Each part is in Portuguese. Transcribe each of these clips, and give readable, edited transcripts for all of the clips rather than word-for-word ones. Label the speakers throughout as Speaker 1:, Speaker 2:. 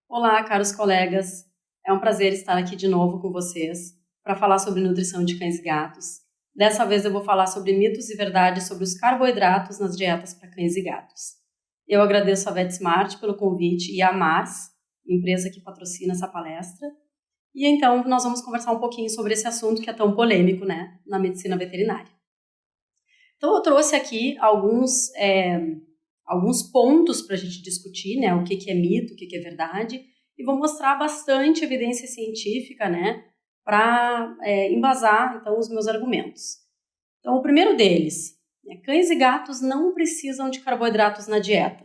Speaker 1: Olá, caros colegas. É um prazer estar aqui de novo com vocês para falar sobre nutrição de cães e gatos. Dessa vez eu vou falar sobre mitos e verdades sobre os carboidratos nas dietas para cães e gatos. Eu agradeço a VetSmart pelo convite e a Mars, empresa que patrocina essa palestra. E então nós vamos conversar um pouquinho sobre esse assunto que é tão polêmico, né, na medicina veterinária. Então eu trouxe aqui alguns pontos para a gente discutir, né, o que é mito, o que é verdade, e vou mostrar bastante evidência científica, né, para embasar, então, os meus argumentos. Então, o primeiro deles, cães e gatos não precisam de carboidratos na dieta.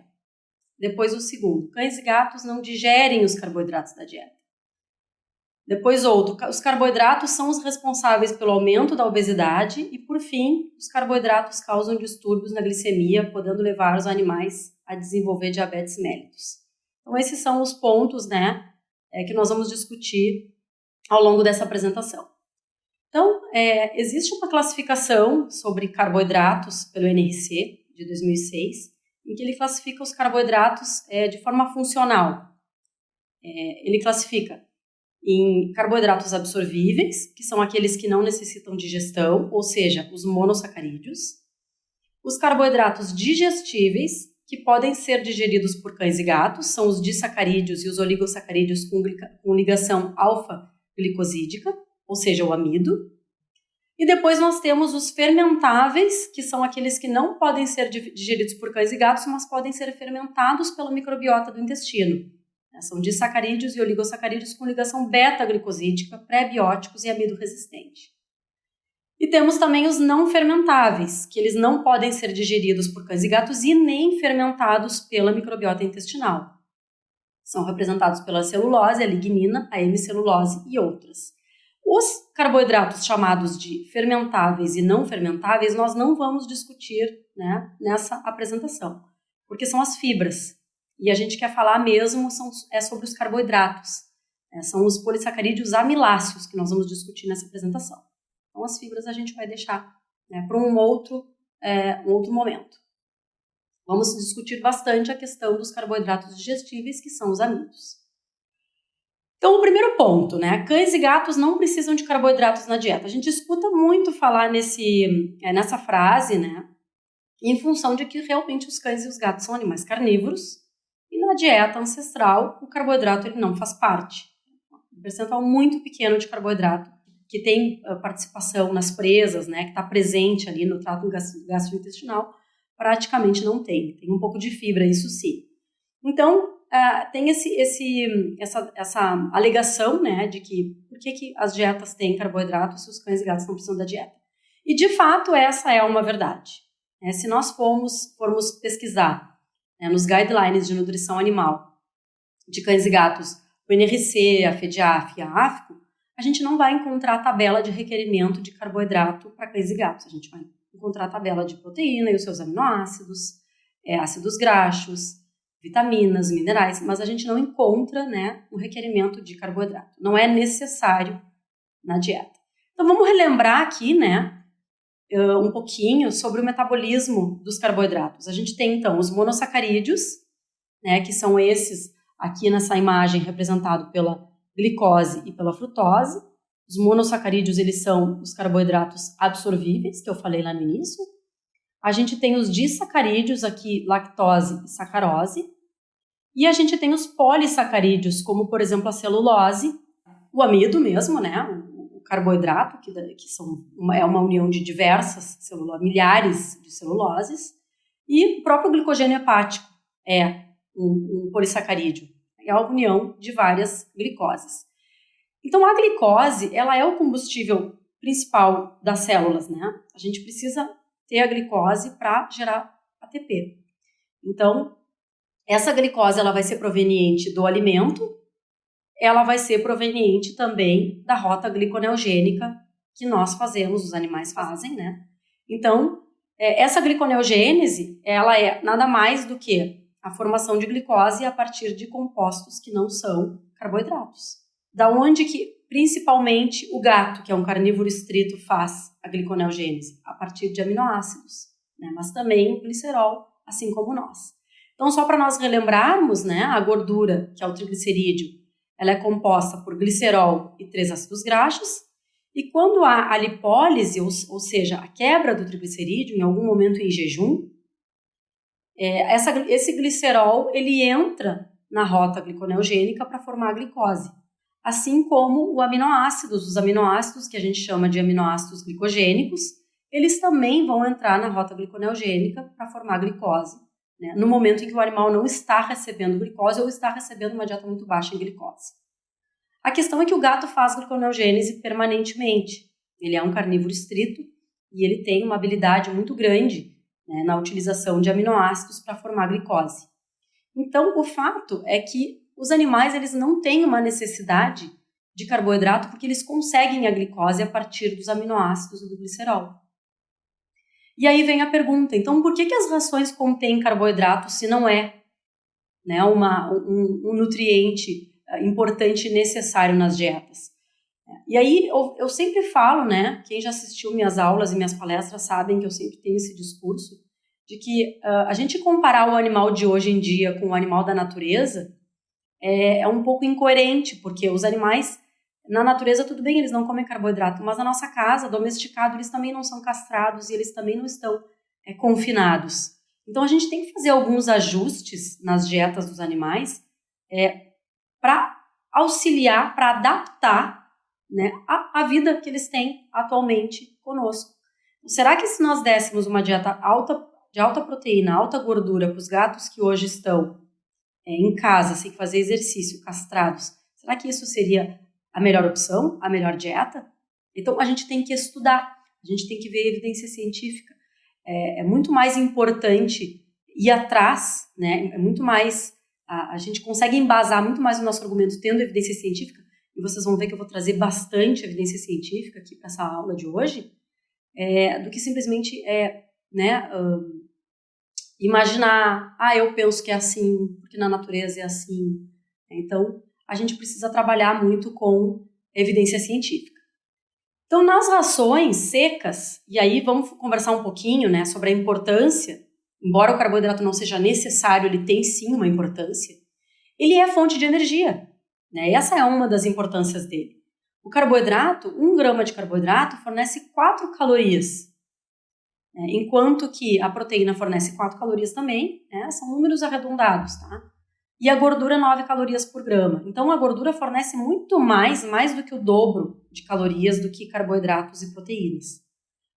Speaker 1: Depois, o segundo, cães e gatos não digerem os carboidratos da dieta. Depois, outro, os carboidratos são os responsáveis pelo aumento da obesidade e, por fim, os carboidratos causam distúrbios na glicemia, podendo levar os animais a desenvolver diabetes mellitus. Então, esses são os pontos, né, que nós vamos discutir ao longo dessa apresentação. Então, existe uma classificação sobre carboidratos pelo NRC, de 2006, em que ele classifica os carboidratos de forma funcional. Ele classifica em carboidratos absorvíveis, que são aqueles que não necessitam digestão, ou seja, os monossacarídeos. Os carboidratos digestíveis, que podem ser digeridos por cães e gatos, são os disacarídeos e os oligossacarídeos com ligação alfa-glicosídica, ou seja, o amido. E depois nós temos os fermentáveis, que são aqueles que não podem ser digeridos por cães e gatos, mas podem ser fermentados pela microbiota do intestino. São disacarídeos e oligossacarídeos com ligação beta-glicosídica, pré-bióticos e amido resistente. E temos também os não fermentáveis, que eles não podem ser digeridos por cães e gatos e nem fermentados pela microbiota intestinal. São representados pela celulose, a lignina, a hemicelulose e outras. Os carboidratos chamados de fermentáveis e não fermentáveis nós não vamos discutir, né, nessa apresentação, porque são as fibras. E a gente quer falar mesmo sobre os carboidratos. São os polissacarídeos amiláceos que nós vamos discutir nessa apresentação. Então, as fibras a gente vai deixar, né, para um outro momento. Vamos discutir bastante a questão dos carboidratos digestíveis, que são os amidos. Então, o primeiro ponto, né? Cães e gatos não precisam de carboidratos na dieta. A gente escuta muito falar nessa frase, né? Em função de que realmente os cães e os gatos são animais carnívoros, e na dieta ancestral, o carboidrato ele não faz parte. Um percentual muito pequeno de carboidrato, que tem participação nas presas, né, que está presente ali no trato gastrointestinal, praticamente não tem. Tem um pouco de fibra, isso sim. Então, tem essa alegação, né, de que por que as dietas têm carboidrato se os cães e gatos não precisam da dieta. E, de fato, essa é uma verdade. Se nós formos pesquisar nos guidelines de nutrição animal de cães e gatos, o NRC, a FEDIAF e a AFCO, a gente não vai encontrar a tabela de requerimento de carboidrato para cães e gatos. A gente vai encontrar a tabela de proteína e os seus aminoácidos, ácidos graxos, vitaminas, minerais, mas a gente não encontra, né, um requerimento de carboidrato. Não é necessário na dieta. Então vamos relembrar aqui, né, um pouquinho sobre o metabolismo dos carboidratos. A gente tem, então, os monossacarídeos, né, que são esses aqui nessa imagem representado pela glicose e pela frutose. Os monossacarídeos, eles são os carboidratos absorvíveis, que eu falei lá no início. A gente tem os disacarídeos aqui, lactose e sacarose. E a gente tem os polissacarídeos, como, por exemplo, a celulose, o amido mesmo, né, carboidrato, que é uma união de diversas milhares de celuloses, e o próprio glicogênio hepático é um polissacarídeo, é a união de várias glicoses. Então, a glicose, ela é o combustível principal das células, né? A gente precisa ter a glicose para gerar ATP. Então, essa glicose, ela vai ser proveniente do alimento, ela vai ser proveniente também da rota gliconeogênica que nós fazemos, os animais fazem, né? Então, essa gliconeogênese, ela é nada mais do que a formação de glicose a partir de compostos que não são carboidratos. Da onde que, principalmente, o gato, que é um carnívoro estrito, faz a gliconeogênese? A partir de aminoácidos, né? Mas também o glicerol, assim como nós. Então, só para nós relembrarmos, né, a gordura, que é o triglicerídeo, ela é composta por glicerol e 3 ácidos graxos, e quando há a lipólise, ou seja, a quebra do triglicerídeo, em algum momento em jejum, esse glicerol ele entra na rota gliconeogênica para formar a glicose, assim como os aminoácidos que a gente chama de aminoácidos glicogênicos, eles também vão entrar na rota gliconeogênica para formar a glicose, né, no momento em que o animal não está recebendo glicose ou está recebendo uma dieta muito baixa em glicose. A questão é que o gato faz gliconeogênese permanentemente. Ele é um carnívoro estrito e ele tem uma habilidade muito grande, né, na utilização de aminoácidos para formar glicose. Então, o fato é que os animais eles não têm uma necessidade de carboidrato porque eles conseguem a glicose a partir dos aminoácidos e do glicerol. E aí vem a pergunta, então por que as rações contêm carboidrato se não é, né, um nutriente importante e necessário nas dietas? E aí eu sempre falo, né, quem já assistiu minhas aulas e minhas palestras sabem que eu sempre tenho esse discurso de que a gente comparar o animal de hoje em dia com o animal da natureza é um pouco incoerente, porque os animais na natureza, tudo bem, eles não comem carboidrato, mas na nossa casa, domesticado, eles também não são castrados e eles também não estão confinados. Então, a gente tem que fazer alguns ajustes nas dietas dos animais para auxiliar, para adaptar, né, a vida que eles têm atualmente conosco. Será que se nós dessemos uma dieta de alta proteína, alta gordura para os gatos que hoje estão em casa, sem fazer exercício, castrados, será que isso seria a melhor opção, a melhor dieta? Então, a gente tem que estudar, a gente tem que ver evidência científica. É muito mais importante ir atrás, né? É muito mais, a gente consegue embasar muito mais o nosso argumento tendo evidência científica, e vocês vão ver que eu vou trazer bastante evidência científica aqui para essa aula de hoje, do que simplesmente imaginar, eu penso que é assim, porque na natureza é assim. Então, a gente precisa trabalhar muito com evidência científica. Então, nas rações secas, e aí vamos conversar um pouquinho, né, sobre a importância, embora o carboidrato não seja necessário, ele tem sim uma importância, ele é fonte de energia, né, essa é uma das importâncias dele. O carboidrato, 1 grama de carboidrato fornece 4 calorias, enquanto que a proteína fornece 4 calorias também, né, são números arredondados, tá? E a gordura 9 calorias por grama. Então, a gordura fornece muito mais do que o dobro de calorias do que carboidratos e proteínas.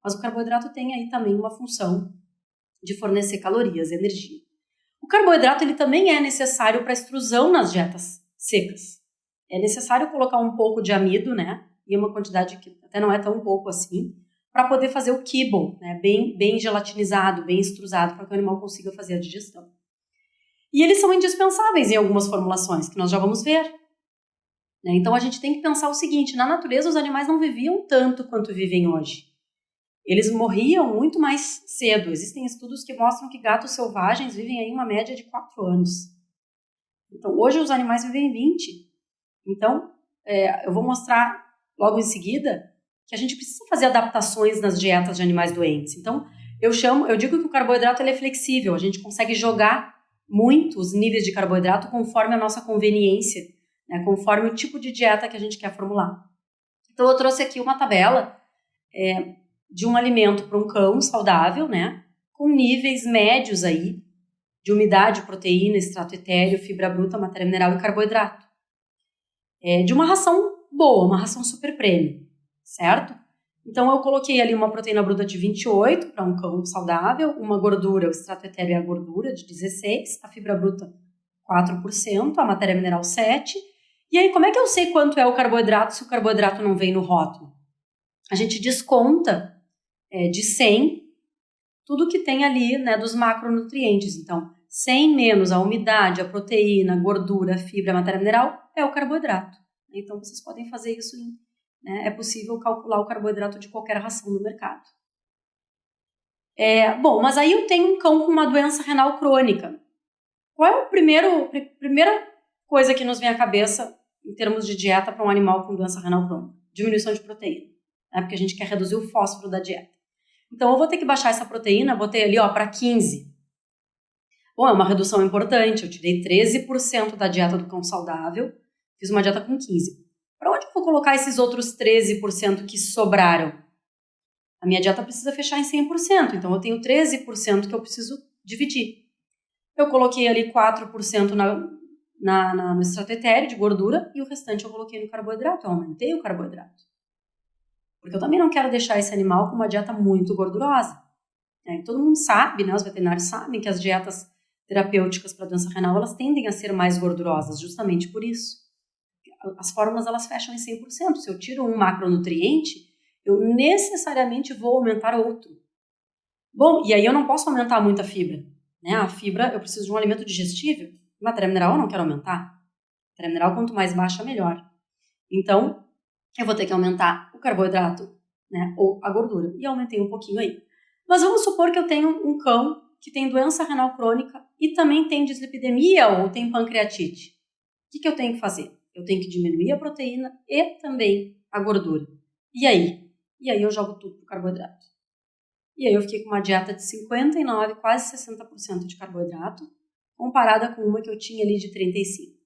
Speaker 1: Mas o carboidrato tem aí também uma função de fornecer calorias, energia. O carboidrato ele também é necessário para extrusão nas dietas secas. É necessário colocar um pouco de amido, né, e uma quantidade que até não é tão pouco assim, para poder fazer o kibble, né, bem gelatinizado, bem extrusado, para que o animal consiga fazer a digestão. E eles são indispensáveis em algumas formulações, que nós já vamos ver. Então, a gente tem que pensar o seguinte, na natureza os animais não viviam tanto quanto vivem hoje. Eles morriam muito mais cedo. Existem estudos que mostram que gatos selvagens vivem aí uma média de 4 anos. Então, hoje os animais vivem 20. Então, eu vou mostrar logo em seguida que a gente precisa fazer adaptações nas dietas de animais doentes. Então, eu digo que o carboidrato ele é flexível, a gente consegue jogar muito os níveis de carboidrato conforme a nossa conveniência, né, conforme o tipo de dieta que a gente quer formular. Então, eu trouxe aqui uma tabela de um alimento para um cão saudável, né, com níveis médios aí de umidade, proteína, extrato etéreo, fibra bruta, matéria mineral e carboidrato. De uma ração boa, uma ração super premium, certo? Então, eu coloquei ali uma proteína bruta de 28 para um cão saudável, uma gordura, o extrato etéreo é a gordura, de 16, a fibra bruta 4%, a matéria mineral 7%. E aí, como é que eu sei quanto é o carboidrato se o carboidrato não vem no rótulo? A gente desconta de 100 tudo que tem ali, né, dos macronutrientes. Então, 100 menos a umidade, a proteína, a gordura, a fibra, a matéria mineral, é o carboidrato. Então, vocês podem fazer isso é possível calcular o carboidrato de qualquer ração no mercado. Bom, mas aí eu tenho um cão com uma doença renal crônica. Qual é a primeira coisa que nos vem à cabeça em termos de dieta para um animal com doença renal crônica? Diminuição de proteína, né? Porque a gente quer reduzir o fósforo da dieta. Então, eu vou ter que baixar essa proteína, botei ali para 15. Bom, é uma redução importante. Eu tirei 13% da dieta do cão saudável, fiz uma dieta com 15%. Para onde eu vou colocar esses outros 13% que sobraram? A minha dieta precisa fechar em 100%, então eu tenho 13% que eu preciso dividir. Eu coloquei ali 4% no extrato etéreo de gordura e o restante eu coloquei no carboidrato, eu aumentei o carboidrato. Porque eu também não quero deixar esse animal com uma dieta muito gordurosa. Todo mundo sabe, né, os veterinários sabem que as dietas terapêuticas para doença renal, elas tendem a ser mais gordurosas, justamente por isso. As fórmulas, elas fecham em 100%. Se eu tiro um macronutriente, eu necessariamente vou aumentar outro. Bom, e aí eu não posso aumentar muito a fibra. Né? A fibra, eu preciso de um alimento digestível. Matéria mineral eu não quero aumentar. Matéria mineral, quanto mais baixa, melhor. Então, eu vou ter que aumentar o carboidrato, né, ou a gordura. E aumentei um pouquinho aí. Mas vamos supor que eu tenho um cão que tem doença renal crônica e também tem dislipidemia ou tem pancreatite. O que eu tenho que fazer? Eu tenho que diminuir a proteína e também a gordura. E aí? E aí eu jogo tudo pro carboidrato. E aí eu fiquei com uma dieta de 59%, quase 60% de carboidrato, comparada com uma que eu tinha ali de 35%.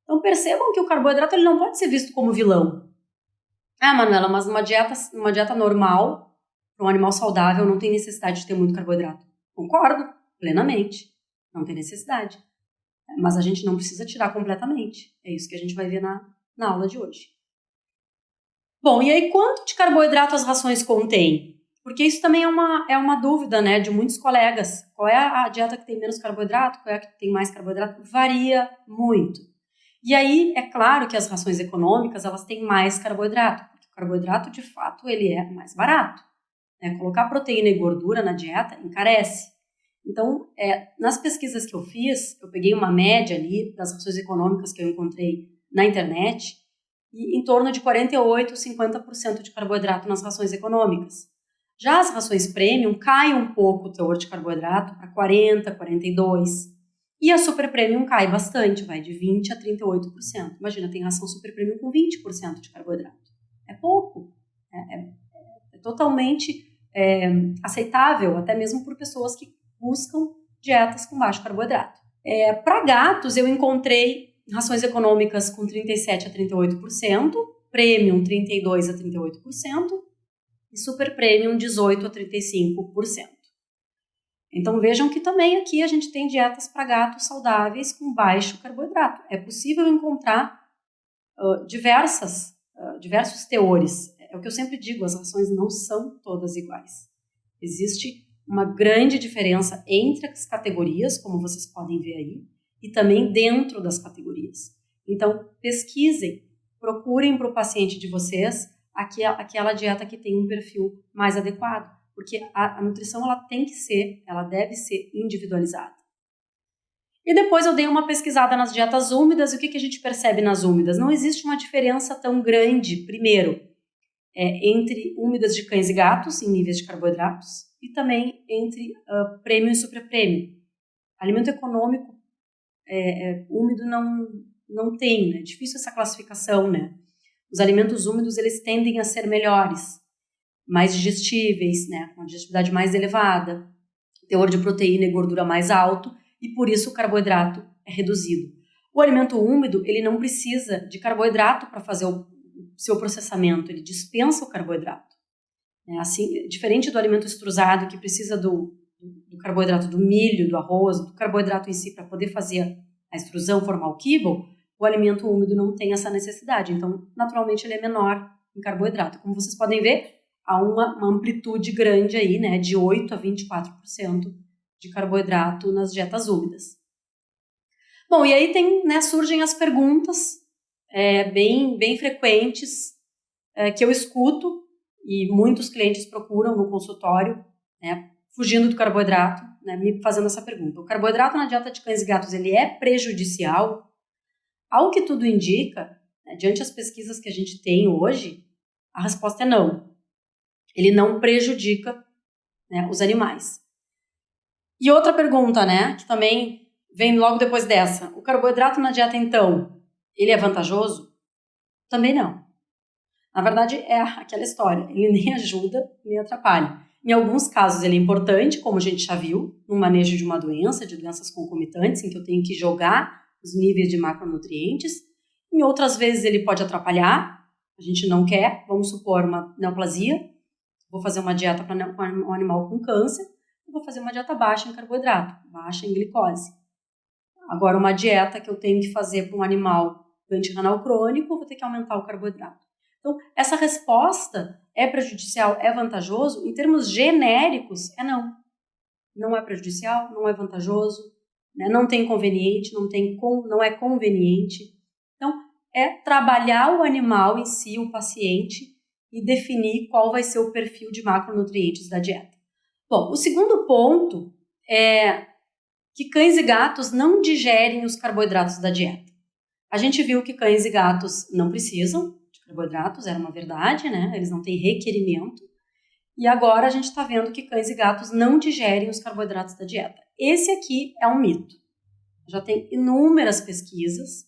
Speaker 1: Então percebam que o carboidrato ele não pode ser visto como vilão. Ah, Manuela, mas numa dieta normal, para um animal saudável, não tem necessidade de ter muito carboidrato. Concordo, plenamente. Não tem necessidade. Mas a gente não precisa tirar completamente. É isso que a gente vai ver na aula de hoje. Bom, e aí quanto de carboidrato as rações contêm? Porque isso também é uma dúvida, né, de muitos colegas. Qual é a dieta que tem menos carboidrato? Qual é a que tem mais carboidrato? Varia muito. E aí, é claro que as rações econômicas, elas têm mais carboidrato. Porque o carboidrato, de fato, ele é mais barato. Colocar proteína e gordura na dieta encarece. Então, nas pesquisas que eu fiz, eu peguei uma média ali das rações econômicas que eu encontrei na internet, e em torno de 48%, 50% de carboidrato nas rações econômicas. Já as rações premium, cai um pouco o teor de carboidrato para 40%, 42%. E a super premium cai bastante, vai de 20% a 38%. Imagina, tem ração super premium com 20% de carboidrato. É pouco. É totalmente aceitável, até mesmo por pessoas que buscam dietas com baixo carboidrato. Para gatos, eu encontrei rações econômicas com 37% a 38%, premium 32% a 38% e super premium 18% a 35%. Então vejam que também aqui a gente tem dietas para gatos saudáveis com baixo carboidrato. É possível encontrar diversos teores. É o que eu sempre digo, as rações não são todas iguais. Existe uma grande diferença entre as categorias, como vocês podem ver aí, e também dentro das categorias. Então, pesquisem, procurem para o paciente de vocês aquela dieta que tem um perfil mais adequado, porque a nutrição ela deve ser individualizada. E depois eu dei uma pesquisada nas dietas úmidas, e o que a gente percebe nas úmidas? Não existe uma diferença tão grande, primeiro, entre úmidas de cães e gatos, em níveis de carboidratos, e também entre premium e super premium. Alimento econômico úmido não tem, né? É difícil essa classificação, né? Os alimentos úmidos, eles tendem a ser melhores, mais digestíveis, né? Com uma digestibilidade mais elevada, teor de proteína e gordura mais alto, e por isso o carboidrato é reduzido. O alimento úmido, ele não precisa de carboidrato para fazer o seu processamento, ele dispensa o carboidrato. Assim, diferente do alimento extrusado, que precisa do carboidrato do milho, do arroz, do carboidrato em si para poder fazer a extrusão, formar o kibble, o alimento úmido não tem essa necessidade. Então, naturalmente, ele é menor em carboidrato. Como vocês podem ver, há uma amplitude grande aí, né, de 8% a 24% de carboidrato nas dietas úmidas. Bom, e aí surgem as perguntas bem frequentes que eu escuto e muitos clientes procuram no consultório, né, fugindo do carboidrato, né, me fazendo essa pergunta. O carboidrato na dieta de cães e gatos, ele é prejudicial? Ao que tudo indica, né, diante das pesquisas que a gente tem hoje, a resposta é não. Ele não prejudica, né, os animais. E outra pergunta, né, que também vem logo depois dessa. O carboidrato na dieta, então, ele é vantajoso? Também não. Na verdade, é aquela história. Ele nem ajuda, nem atrapalha. Em alguns casos ele é importante, como a gente já viu, no manejo de uma doença, de doenças concomitantes, em que eu tenho que jogar os níveis de macronutrientes. Em outras vezes ele pode atrapalhar, a gente não quer, vamos supor uma neoplasia, vou fazer uma dieta para um animal com câncer, eu vou fazer uma dieta baixa em carboidrato, baixa em glicose. Agora, uma dieta que eu tenho que fazer para um animal doente renal crônico, eu vou ter que aumentar o carboidrato. Então, essa resposta é prejudicial, é vantajoso? Em termos genéricos, não. Não é prejudicial, não é vantajoso, né? Não tem inconveniente, não é conveniente. Então, é trabalhar o animal em si, o paciente, e definir qual vai ser o perfil de macronutrientes da dieta. Bom, o segundo ponto é que cães e gatos não digerem os carboidratos da dieta. A gente viu que cães e gatos não precisam de carboidratos, era uma verdade, né? Eles não têm requerimento. E agora a gente está vendo que cães e gatos não digerem os carboidratos da dieta. Esse aqui é um mito. Já tem inúmeras pesquisas,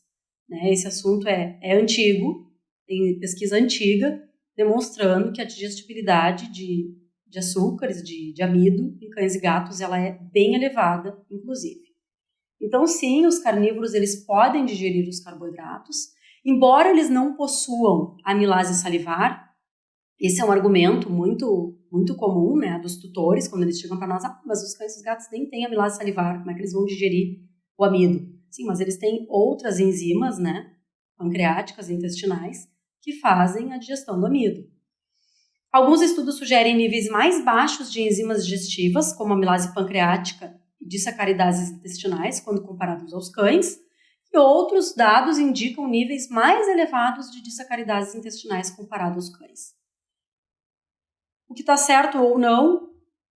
Speaker 1: né? Esse assunto é antigo, tem pesquisa antiga demonstrando que a digestibilidade de açúcares, de amido em cães e gatos, ela é bem elevada, inclusive. Então, sim, os carnívoros eles podem digerir os carboidratos, embora eles não possuam amilase salivar. Esse é um argumento muito, muito comum, né, dos tutores, quando eles chegam para nós, mas os cães e os gatos nem têm amilase salivar, como é que eles vão digerir o amido? Sim, mas eles têm outras enzimas, né, pancreáticas e intestinais, que fazem a digestão do amido. Alguns estudos sugerem níveis mais baixos de enzimas digestivas, como a amilase pancreática e de sacaridases intestinais, quando comparados aos cães, e outros dados indicam níveis mais elevados de disacaridases intestinais comparados aos cães. O que está certo ou não,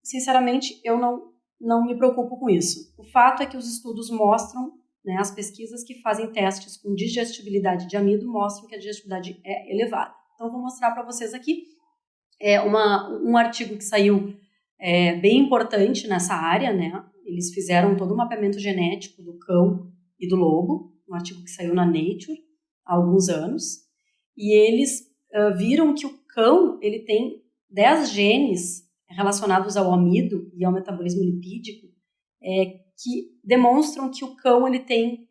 Speaker 1: sinceramente, eu não me preocupo com isso. O fato é que os estudos mostram, né, as pesquisas que fazem testes com digestibilidade de amido mostram que a digestibilidade é elevada. Então, vou mostrar para vocês aqui um artigo que saiu bem importante nessa área, né? Eles fizeram todo o mapeamento genético do cão e do lobo, um artigo que saiu na Nature há alguns anos, e eles viram que o cão ele tem 10 genes relacionados ao amido e ao metabolismo lipídico que demonstram que o cão ele tem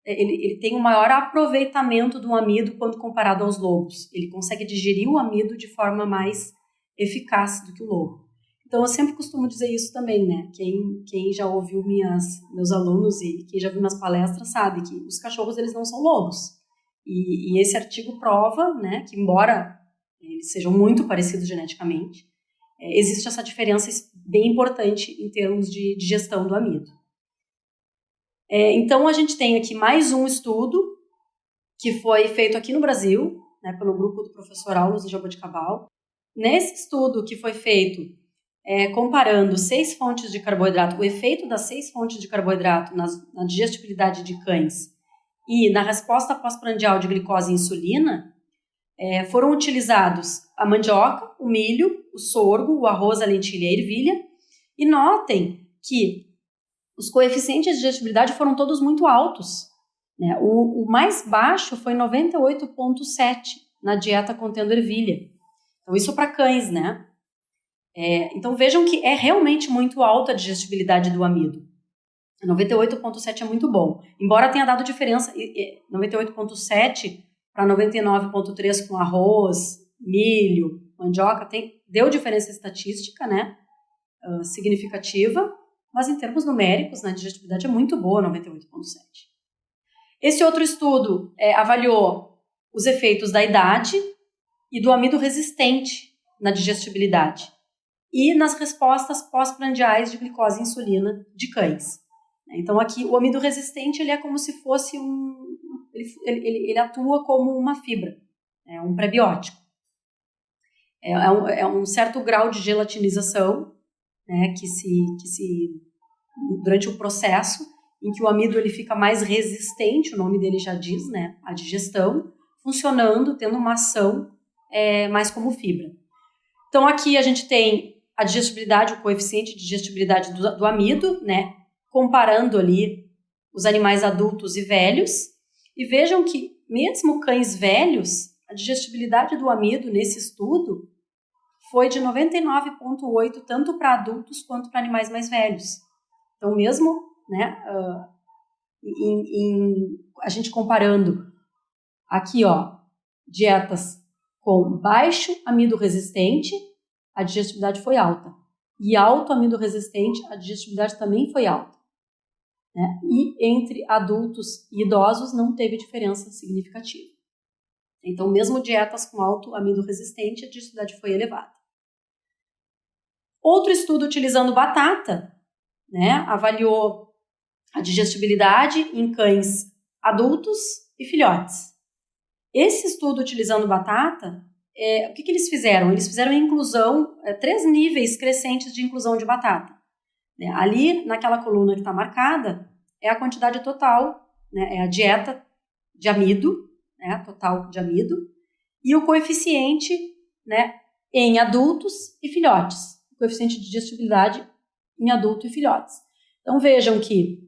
Speaker 1: ele tem um maior aproveitamento do amido quando comparado aos lobos. Ele consegue digerir o amido de forma mais eficaz do que o lobo. Então, eu sempre costumo dizer isso também, né? Quem já ouviu meus alunos e quem já viu minhas palestras sabe que os cachorros eles não são lobos. E esse artigo prova, né, que embora eles sejam muito parecidos geneticamente, existe essa diferença bem importante em termos de digestão do amido. Então, a gente tem aqui mais um estudo que foi feito aqui no Brasil, né, pelo grupo do professor Aulos de Jaboticabal. Nesse estudo que foi feito comparando 6 fontes de carboidrato, o efeito das 6 fontes de carboidrato na digestibilidade de cães e na resposta pós-prandial de glicose e insulina, foram utilizados a mandioca, o milho, o sorgo, o arroz, a lentilha e a ervilha. E notem que os coeficientes de digestibilidade foram todos muito altos, né? O mais baixo foi 98,7 na dieta contendo ervilha. Então, isso para cães, né? Então, vejam que é realmente muito alta a digestibilidade do amido. 98,7 é muito bom. Embora tenha dado diferença, 98,7 para 99,3 com arroz, milho, mandioca, deu diferença estatística, né? Significativa. Mas em termos numéricos, a digestibilidade é muito boa, 98,7. Esse outro estudo avaliou os efeitos da idade e do amido resistente na digestibilidade e nas respostas pós-prandiais de glicose e insulina de cães. Então aqui o amido resistente ele é como se fosse ele atua como uma fibra, um prebiótico. É um certo grau de gelatinização, né, que se durante o processo em que o amido ele fica mais resistente, o nome dele já diz, né, a digestão, funcionando, tendo uma ação mais como fibra. Então aqui a gente tem a digestibilidade, o coeficiente de digestibilidade do amido, né, comparando ali os animais adultos e velhos, e vejam que mesmo cães velhos, a digestibilidade do amido nesse estudo foi de 99,8 tanto para adultos quanto para animais mais velhos. Então, mesmo, né, a gente comparando aqui, ó, dietas com baixo amido resistente, a digestibilidade foi alta. E alto amido resistente, a digestibilidade também foi alta. Né? E entre adultos e idosos não teve diferença significativa. Então, mesmo dietas com alto amido resistente, a digestibilidade foi elevada. Outro estudo utilizando batata, né, avaliou a digestibilidade em cães adultos e filhotes. Esse estudo utilizando batata, o que eles fizeram? Eles fizeram inclusão, 3 níveis crescentes de inclusão de batata. Né? Ali, naquela coluna que está marcada, é a quantidade total, né, é a dieta de amido, né, total de amido, e o coeficiente, né, em adultos e filhotes, o coeficiente de digestibilidade em adulto e filhotes. Então vejam que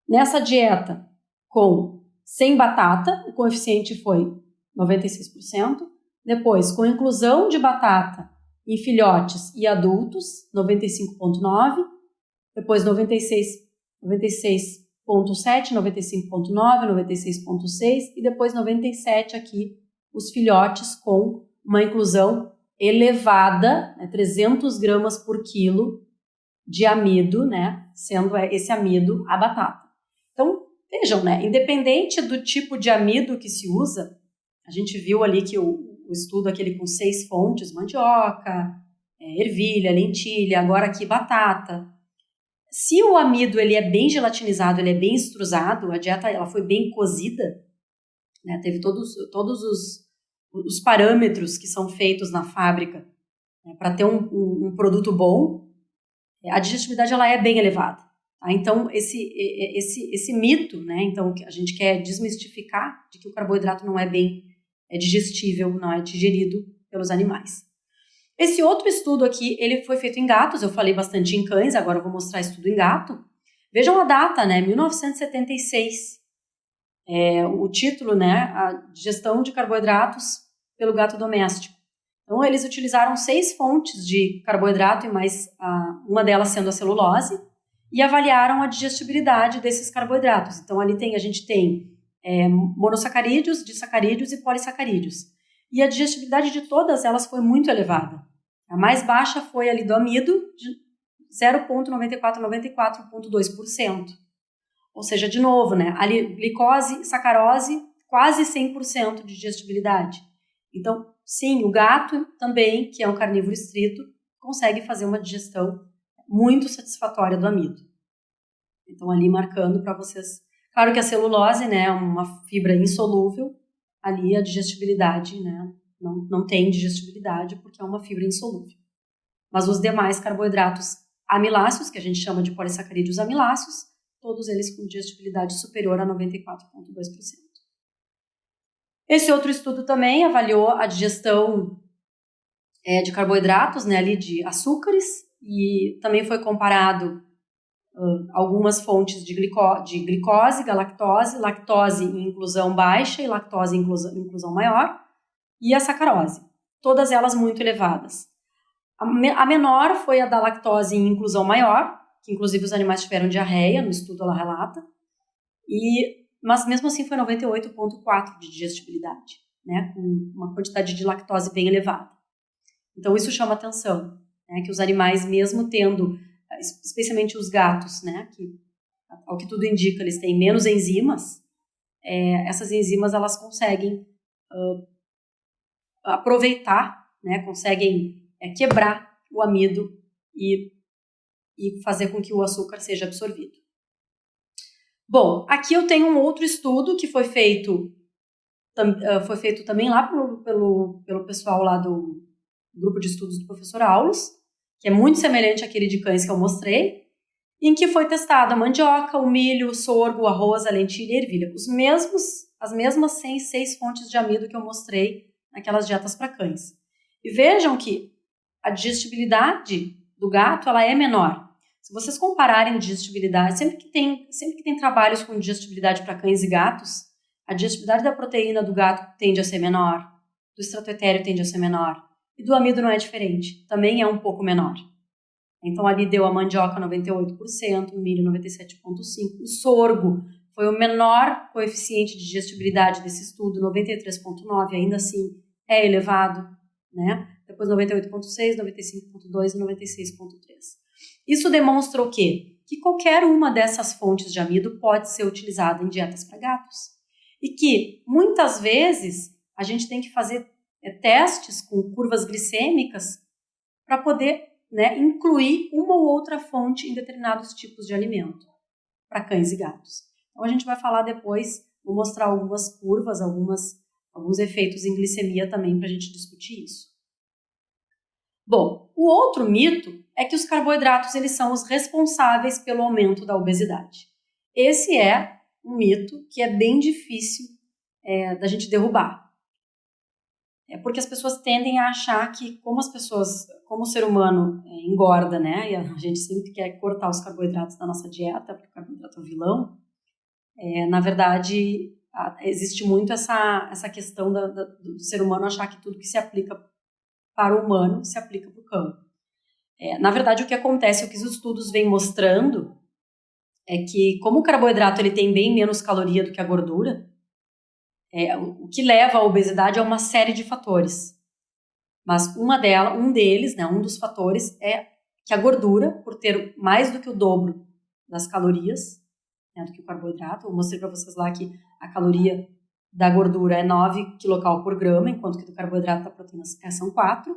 Speaker 1: nessa dieta sem batata, o coeficiente foi 96%, depois com inclusão de batata em filhotes e adultos, 95,9%, depois 96,7%, 95,9%, 96,6% e depois 97% aqui os filhotes com uma inclusão elevada, né, 300 gramas por quilo de amido, né, sendo esse amido a batata. Então, vejam, né, independente do tipo de amido que se usa, a gente viu ali que o estudo aquele com 6 fontes, mandioca, ervilha, lentilha, agora aqui batata. Se o amido ele é bem gelatinizado, ele é bem extrusado, a dieta ela foi bem cozida, né, teve todos os parâmetros que são feitos na fábrica, né, para ter um produto bom, a digestibilidade ela é bem elevada. Tá? Então, esse mito, né, então, que a gente quer desmistificar de que o carboidrato não é bem digestível, não é digerido pelos animais. Esse outro estudo aqui, ele foi feito em gatos, eu falei bastante em cães, agora eu vou mostrar estudo em gato. Vejam a data, né, 1976. O título, né, a digestão de carboidratos pelo gato doméstico. Então, eles utilizaram 6 fontes de carboidrato, e mais uma delas sendo a celulose, e avaliaram a digestibilidade desses carboidratos. Então, ali a gente tem monossacarídeos, disacarídeos e polissacarídeos. E a digestibilidade de todas elas foi muito elevada. A mais baixa foi ali do amido, de 0,9494,2%. Ou seja, de novo, né, ali glicose e sacarose, quase 100% de digestibilidade. Então, sim, o gato também, que é um carnívoro estrito, consegue fazer uma digestão muito satisfatória do amido. Então, ali marcando para vocês. Claro que a celulose, né, é uma fibra insolúvel, ali a digestibilidade, né, não tem digestibilidade porque é uma fibra insolúvel. Mas os demais carboidratos amiláceos, que a gente chama de polissacarídeos amiláceos, todos eles com digestibilidade superior a 94,2%. Esse outro estudo também avaliou a digestão de carboidratos, né, ali de açúcares, e também foi comparado algumas fontes de glicose, galactose, lactose em inclusão baixa e lactose em inclusão maior, e a sacarose, todas elas muito elevadas. A menor foi a da lactose em inclusão maior, que inclusive os animais tiveram diarreia, no estudo ela relata, mas mesmo assim foi 98,4% de digestibilidade, né, com uma quantidade de lactose bem elevada. Então isso chama atenção, né, que os animais, mesmo tendo, especialmente os gatos, né, que ao que tudo indica eles têm menos enzimas, essas enzimas elas conseguem aproveitar, né, conseguem quebrar o amido e fazer com que o açúcar seja absorvido. Bom, aqui eu tenho um outro estudo que foi feito também lá pelo pessoal lá do grupo de estudos do professor Aulos, que é muito semelhante àquele de cães que eu mostrei, em que foi testada a mandioca, o milho, o sorgo, o arroz, a lentilha e a ervilha. As mesmas 6 fontes de amido que eu mostrei naquelas dietas para cães. E vejam que a digestibilidade do gato ela é menor. Se vocês compararem digestibilidade, sempre que tem trabalhos com digestibilidade para cães e gatos, a digestibilidade da proteína do gato tende a ser menor, do extrato etéreo tende a ser menor, E do amido não é diferente, também é um pouco menor. Então ali deu a mandioca 98%, o milho 97,5%, o sorgo foi o menor coeficiente de digestibilidade desse estudo, 93,9%, ainda assim é elevado, né? Depois 98,6%, 95,2% e 96,3%. Isso demonstra o quê? Que qualquer uma dessas fontes de amido pode ser utilizada em dietas para gatos. E que, muitas vezes, a gente tem que fazer testes com curvas glicêmicas para poder, né, incluir uma ou outra fonte em determinados tipos de alimento para cães e gatos. Então, a gente vai falar depois, vou mostrar algumas curvas, alguns efeitos em glicemia também para a gente discutir isso. Bom, o outro mito é que os carboidratos eles são os responsáveis pelo aumento da obesidade. Esse é um mito que é bem difícil da gente derrubar. É porque as pessoas tendem a achar que como o ser humano engorda, né, e a gente sempre quer cortar os carboidratos da nossa dieta, porque o carboidrato é o vilão, na verdade existe muito essa questão do ser humano achar que tudo que se aplica para o humano se aplica para o cão. Na verdade, o que acontece, o que os estudos vêm mostrando, é que como o carboidrato ele tem bem menos caloria do que a gordura, o que leva à obesidade é uma série de fatores. Mas um deles, né, um dos fatores é que a gordura, por ter mais do que o dobro das calorias, né, do que o carboidrato, eu mostrei para vocês lá que a caloria da gordura é 9 kcal por grama, enquanto que do carboidrato da proteína são 4.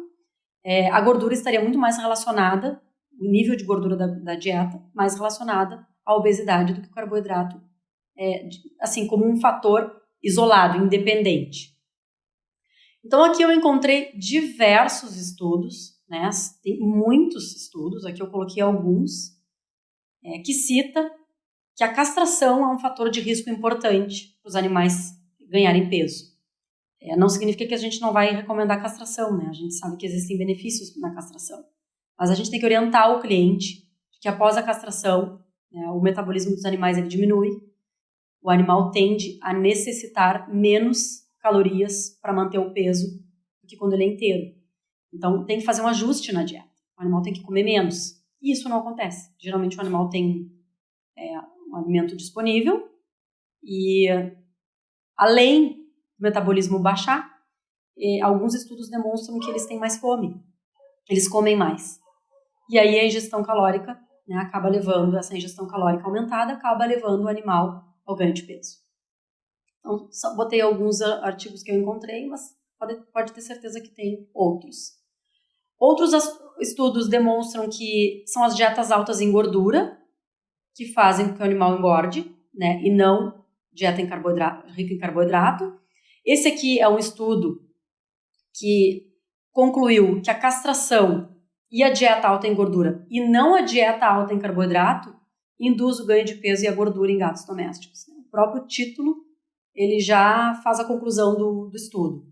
Speaker 1: A gordura estaria muito mais relacionada, o nível de gordura da dieta, mais relacionada à obesidade do que o carboidrato, assim como um fator isolado, independente. Então aqui eu encontrei diversos estudos, né? Tem muitos estudos, aqui eu coloquei alguns, que cita que a castração é um fator de risco importante para os animais ganharem peso. Não significa que a gente não vai recomendar castração, né? A gente sabe que existem benefícios na castração. Mas a gente tem que orientar o cliente que após a castração, né, o metabolismo dos animais ele diminui, o animal tende a necessitar menos calorias para manter o peso do que quando ele é inteiro. Então tem que fazer um ajuste na dieta. O animal tem que comer menos. E isso não acontece. Geralmente o animal tem um alimento disponível e além do metabolismo baixar, alguns estudos demonstram que eles têm mais fome, eles comem mais. E aí a ingestão calórica, né, essa ingestão calórica aumentada acaba levando o animal ao ganho de peso. Então, só botei alguns artigos que eu encontrei, mas pode ter certeza que tem outros. Outros estudos demonstram que são as dietas altas em gordura que fazem com que o animal engorde, né, e não dieta rica em carboidrato. Esse aqui é um estudo que concluiu que a castração e a dieta alta em gordura e não a dieta alta em carboidrato induz o ganho de peso e a gordura em gatos domésticos. O próprio título ele já faz a conclusão do estudo.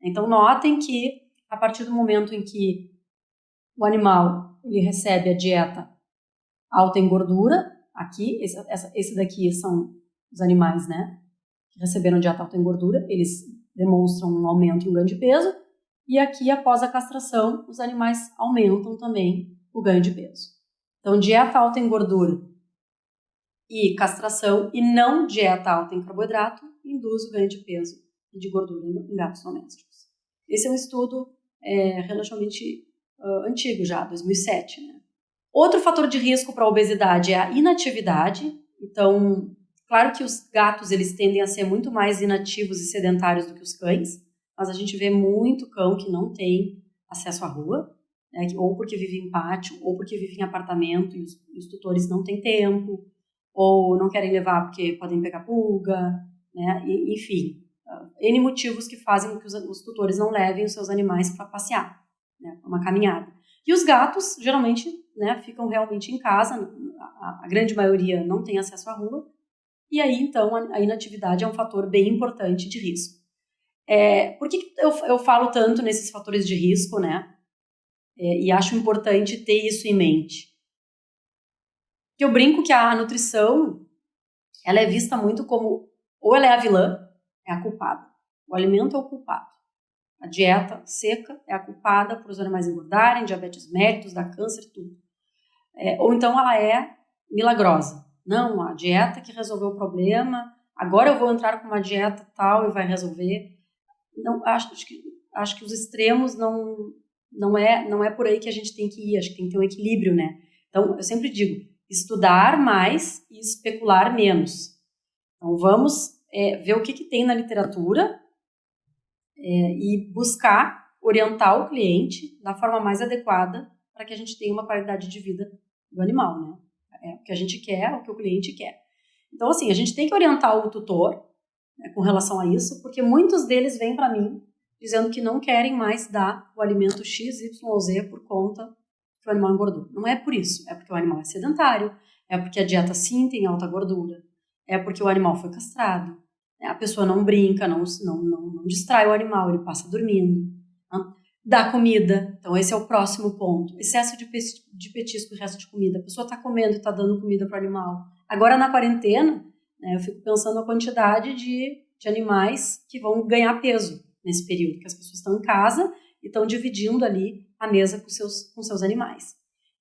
Speaker 1: Então notem que a partir do momento em que o animal ele recebe a dieta alta em gordura, aqui, esse daqui são os animais, né, que receberam dieta alta em gordura, eles demonstram um aumento em ganho de peso, e aqui, após a castração, os animais aumentam também o ganho de peso. Então, dieta alta em gordura e castração, e não dieta alta em carboidrato, induz o ganho de peso e de gordura em gatos domésticos. Esse é um estudo relativamente antigo já, 2007, né? Outro fator de risco para a obesidade é a inatividade. Então, claro que os gatos eles tendem a ser muito mais inativos e sedentários do que os cães, mas a gente vê muito cão que não tem acesso à rua, né, ou porque vive em pátio, ou porque vive em apartamento e os tutores não têm tempo, ou não querem levar porque podem pegar pulga, né, enfim, N motivos que fazem com que os tutores não levem os seus animais para passear, né, para uma caminhada. E os gatos, geralmente, né, ficam realmente em casa, a grande maioria não tem acesso à rua, e aí, então, a inatividade é um fator bem importante de risco. Por que eu falo tanto nesses fatores de risco, né? E acho importante ter isso em mente. Porque eu brinco que a nutrição, ela é vista muito como, ou ela é a vilã, é a culpada. O alimento é o culpado. A dieta seca é a culpada por os animais engordarem, diabetes mellitus, dar câncer, tudo. Ou então ela é milagrosa. Não, a dieta que resolveu o problema, agora eu vou entrar com uma dieta tal e vai resolver. Não, acho que os extremos não é por aí que a gente tem que ir, acho que tem que ter um equilíbrio, né? Então, eu sempre digo, estudar mais e especular menos. Então, vamos ver o que tem na literatura e buscar orientar o cliente da forma mais adequada para que a gente tenha uma qualidade de vida do animal, né? É o que a gente quer, o que o cliente quer. Então, assim, a gente tem que orientar o tutor, né, com relação a isso, porque muitos deles vêm para mim dizendo que não querem mais dar o alimento X, Y ou Z por conta que o animal engordou. Não é por isso, é porque o animal é sedentário, é porque a dieta sim tem alta gordura, é porque o animal foi castrado, né? A pessoa não brinca, não distrai o animal, ele passa dormindo, né? Dá comida, então esse é o próximo ponto. Excesso de petisco e resto de comida. A pessoa está comendo e está dando comida para o animal. Agora na quarentena, né, eu fico pensando a quantidade de animais que vão ganhar peso nesse período, que as pessoas estão em casa e estão dividindo ali a mesa com seus animais.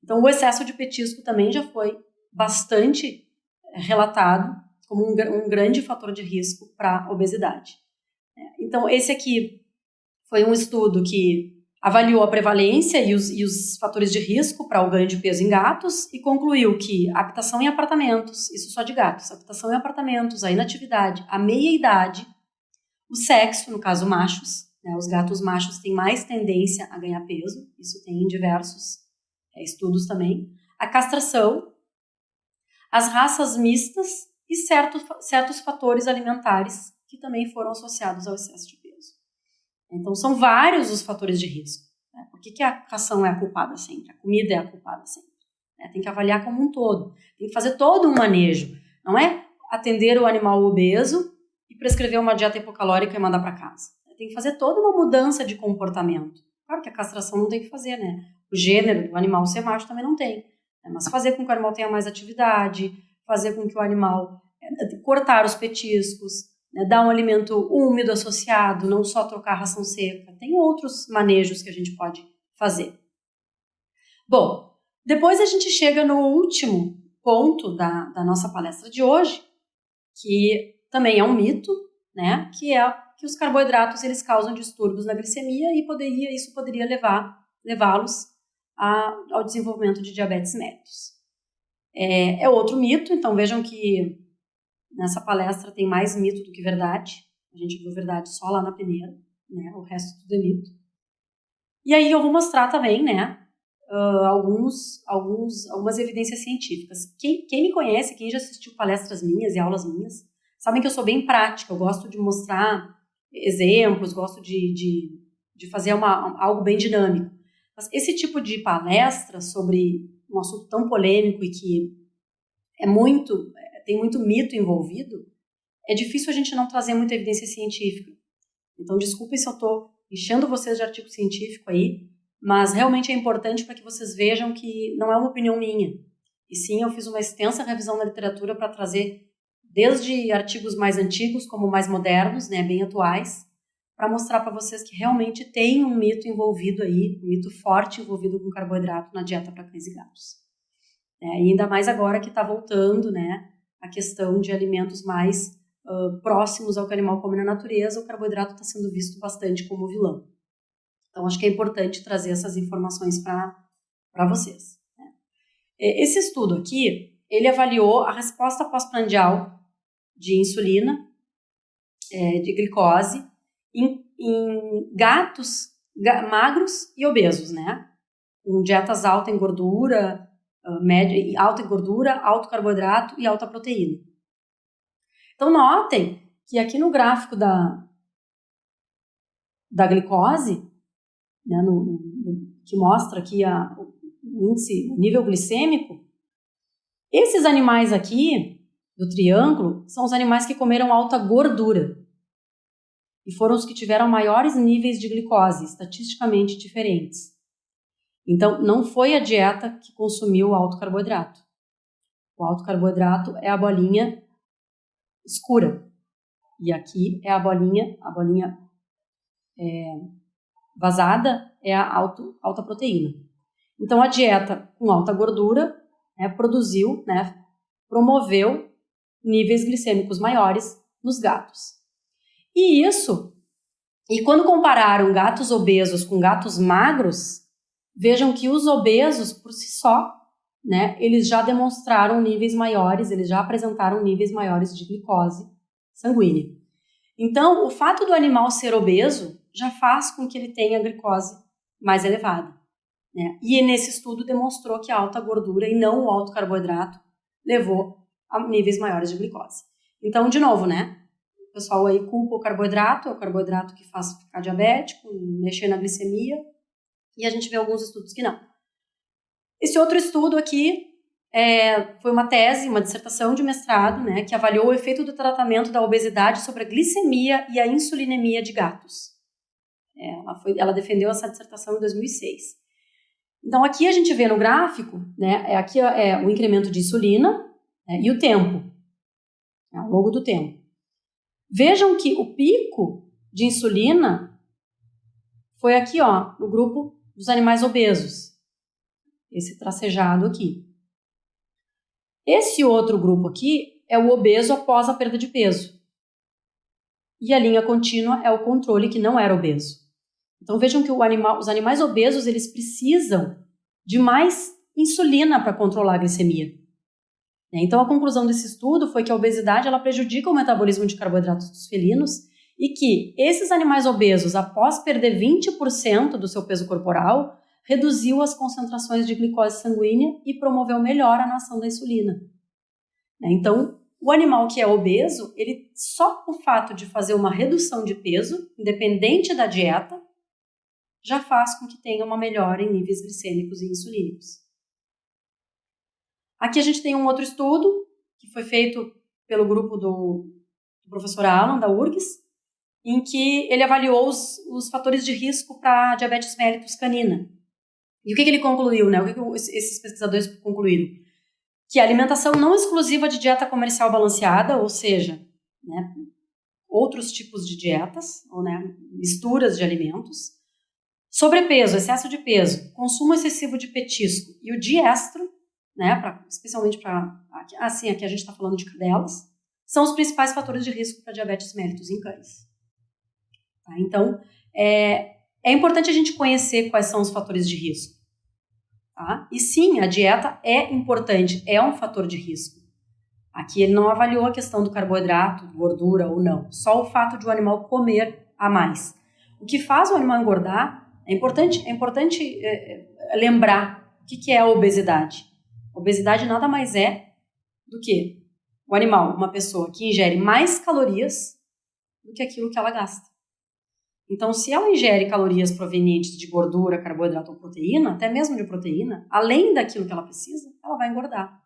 Speaker 1: Então o excesso de petisco também já foi bastante relatado como um grande fator de risco para a obesidade. Então esse aqui foi um estudo que avaliou a prevalência e os fatores de risco para o ganho de peso em gatos e concluiu que a habitação em apartamentos, isso só de gatos, a habitação em apartamentos, a inatividade, a meia-idade, o sexo, no caso machos, né, os gatos machos têm mais tendência a ganhar peso, isso tem em diversos estudos também, a castração, as raças mistas e certos fatores alimentares que também foram associados ao excesso de peso. Então, são vários os fatores de risco. Né? Por que a ração é a culpada sempre? A comida é a culpada sempre. Né? Tem que avaliar como um todo. Tem que fazer todo um manejo. Não é atender o animal obeso e prescrever uma dieta hipocalórica e mandar para casa. Tem que fazer toda uma mudança de comportamento. Claro que a castração não tem que fazer, né? O gênero do animal ser macho também não tem. Né? Mas fazer com que o animal tenha mais atividade, fazer com que o animal... cortar os petiscos, né, dar um alimento úmido associado, não só trocar a ração seca. Tem outros manejos que a gente pode fazer. Bom, depois a gente chega no último ponto da nossa palestra de hoje, que também é um mito, né, que é que os carboidratos eles causam distúrbios na glicemia e isso poderia levá-los ao desenvolvimento de diabetes mellitus. É outro mito, então vejam que nessa palestra tem mais mito do que verdade. A gente viu verdade só lá na primeira, né? O resto tudo é mito. E aí eu vou mostrar também, né, algumas evidências científicas. Quem me conhece, quem já assistiu palestras minhas e aulas minhas, sabem que eu sou bem prática, eu gosto de mostrar exemplos, gosto de fazer algo bem dinâmico. Mas esse tipo de palestra sobre um assunto tão polêmico e que tem muito mito envolvido, é difícil a gente não trazer muita evidência científica. Então, desculpem se eu estou enchendo vocês de artigo científico aí, mas realmente é importante para que vocês vejam que não é uma opinião minha. E sim, eu fiz uma extensa revisão da literatura para trazer desde artigos mais antigos como mais modernos, né, bem atuais, para mostrar para vocês que realmente tem um mito envolvido aí, um mito forte envolvido com carboidrato na dieta para cães e gatos. E ainda mais agora que está voltando, né, a questão de alimentos mais próximos ao que o animal come na natureza, o carboidrato está sendo visto bastante como vilão. Então, acho que é importante trazer essas informações para vocês. Né? Esse estudo aqui, ele avaliou a resposta pós-prandial de insulina, de glicose, em gatos magros e obesos, né? Com dietas alta em gordura, média, alta em gordura, alto carboidrato e alta proteína. Então, notem que aqui no gráfico da glicose, né, que mostra aqui o índice, o nível glicêmico, esses animais aqui, do triângulo, são os animais que comeram alta gordura. E foram os que tiveram maiores níveis de glicose, estatisticamente diferentes. Então, não foi a dieta que consumiu o alto carboidrato. O alto carboidrato é a bolinha escura. E aqui é a bolinha vazada é a alta proteína. Então, a dieta com alta gordura, né, produziu, né, promoveu níveis glicêmicos maiores nos gatos. E quando compararam gatos obesos com gatos magros, vejam que os obesos, por si só, né, eles já demonstraram níveis maiores, eles já apresentaram níveis maiores de glicose sanguínea. Então, o fato do animal ser obeso já faz com que ele tenha glicose mais elevada, né? E nesse estudo demonstrou que a alta gordura e não o alto carboidrato levou a níveis maiores de glicose. Então, de novo, né? O pessoal aí culpa o carboidrato, é o carboidrato que faz ficar diabético, mexer na glicemia, e a gente vê alguns estudos que não. Esse outro estudo aqui foi uma tese, uma dissertação de mestrado, né, que avaliou o efeito do tratamento da obesidade sobre a glicemia e a insulinemia de gatos. Ela defendeu essa dissertação em 2006. Então, aqui a gente vê no gráfico, né, aqui é o incremento de insulina, né, e o tempo, ao longo do tempo. Vejam que o pico de insulina foi aqui, ó, no grupo dos animais obesos. Esse tracejado aqui. Esse outro grupo aqui é o obeso após a perda de peso. E a linha contínua é o controle que não era obeso. Então vejam que os animais obesos, eles precisam de mais insulina para controlar a glicemia. Então a conclusão desse estudo foi que a obesidade ela prejudica o metabolismo de carboidratos dos felinos e que esses animais obesos, após perder 20% do seu peso corporal, reduziu as concentrações de glicose sanguínea e promoveu melhora na ação da insulina. Então, o animal que é obeso, ele só o fato de fazer uma redução de peso, independente da dieta, já faz com que tenha uma melhora em níveis glicêmicos e insulínicos. Aqui a gente tem um outro estudo, que foi feito pelo grupo do professor Alan, da URGS, em que ele avaliou os fatores de risco para diabetes mellitus canina. E o que ele concluiu, né? O que esses pesquisadores concluíram? Que a alimentação não exclusiva de dieta comercial balanceada, ou seja, né, outros tipos de dietas, ou né, misturas de alimentos, sobrepeso, excesso de peso, consumo excessivo de petisco e o diestro, né, especialmente para, assim, aqui a gente está falando de cadelas, são os principais fatores de risco para diabetes mellitus em cães. Tá? Então, é importante a gente conhecer quais são os fatores de risco. Tá? E sim, a dieta é importante, é um fator de risco. Aqui ele não avaliou a questão do carboidrato, gordura ou não, só o fato de o animal comer a mais. O que faz o animal engordar, é importante lembrar o que é a obesidade. A obesidade nada mais é do que o animal, uma pessoa que ingere mais calorias do que aquilo que ela gasta. Então, se ela ingere calorias provenientes de gordura, carboidrato ou proteína, até mesmo de proteína, além daquilo que ela precisa, ela vai engordar.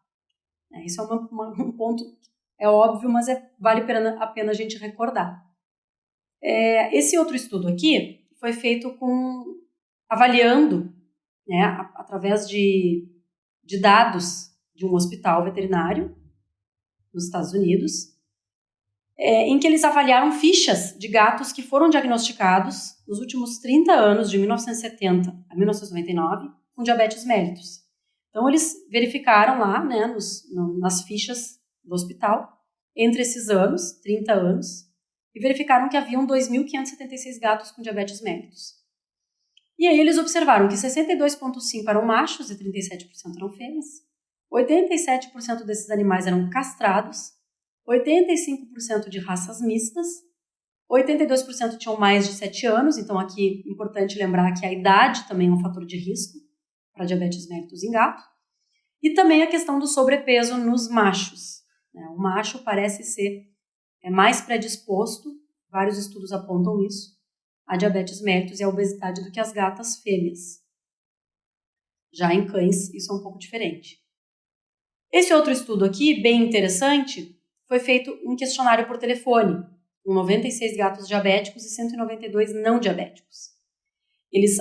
Speaker 1: Isso é um ponto, é óbvio, mas vale a pena a gente recordar. Esse outro estudo aqui foi feito avaliando, né, através de dados de um hospital veterinário nos Estados Unidos, em que eles avaliaram fichas de gatos que foram diagnosticados nos últimos 30 anos, de 1970 a 1999, com diabetes mellitus. Então, eles verificaram lá, né, nas fichas do hospital, entre esses anos, 30 anos, e verificaram que haviam 2.576 gatos com diabetes mellitus. E aí eles observaram que 62,5% eram machos e 37% eram fêmeas, 87% desses animais eram castrados, 85% de raças mistas, 82% tinham mais de 7 anos, então aqui é importante lembrar que a idade também é um fator de risco para diabetes mellitus em gato, e também a questão do sobrepeso nos machos. O macho parece ser mais predisposto, vários estudos apontam isso, a diabetes mellitus e a obesidade do que as gatas fêmeas. Já em cães, isso é um pouco diferente. Esse outro estudo aqui, bem interessante, foi feito um questionário por telefone, com 96 gatos diabéticos e 192 não diabéticos. Eles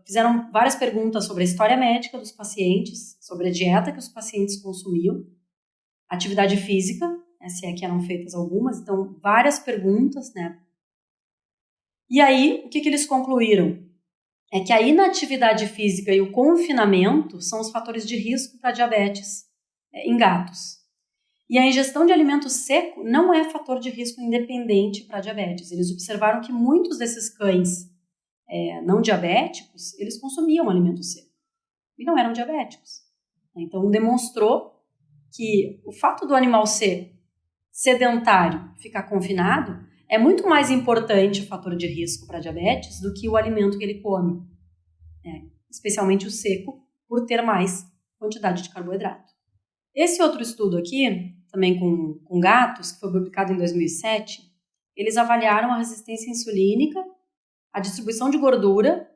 Speaker 1: fizeram várias perguntas sobre a história médica dos pacientes, sobre a dieta que os pacientes consumiam, atividade física, se é que eram feitas algumas, então várias perguntas, né? E aí, o que eles concluíram? é que a inatividade física e o confinamento são os fatores de risco para diabetes em gatos. E a ingestão de alimento seco não é fator de risco independente para diabetes. Eles observaram que muitos desses cães não diabéticos, eles consumiam alimento seco e não eram diabéticos. Então, demonstrou que o fato do animal ser sedentário, ficar confinado, é muito mais importante o fator de risco para diabetes do que o alimento que ele come, especialmente o seco, por ter mais quantidade de carboidrato. Esse outro estudo aqui, também com gatos, que foi publicado em 2007, eles avaliaram a resistência insulínica, a distribuição de gordura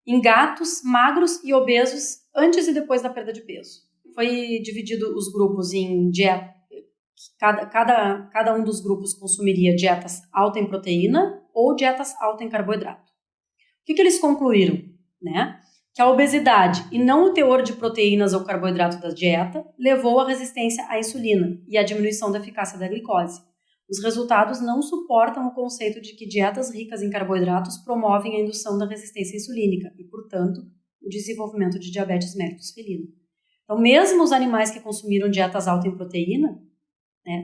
Speaker 1: em gatos magros e obesos antes e depois da perda de peso. Foi dividido os grupos em dieta. Cada um dos grupos consumiria dietas alta em proteína ou dietas alta em carboidrato. O que eles concluíram? Que a obesidade e não o teor de proteínas ou carboidrato da dieta levou à resistência à insulina e à diminuição da eficácia da glicose. Os resultados não suportam o conceito de que dietas ricas em carboidratos promovem a indução da resistência insulínica e, portanto, o desenvolvimento de diabetes mellitus felino. Então, mesmo os animais que consumiram dietas altas em proteína,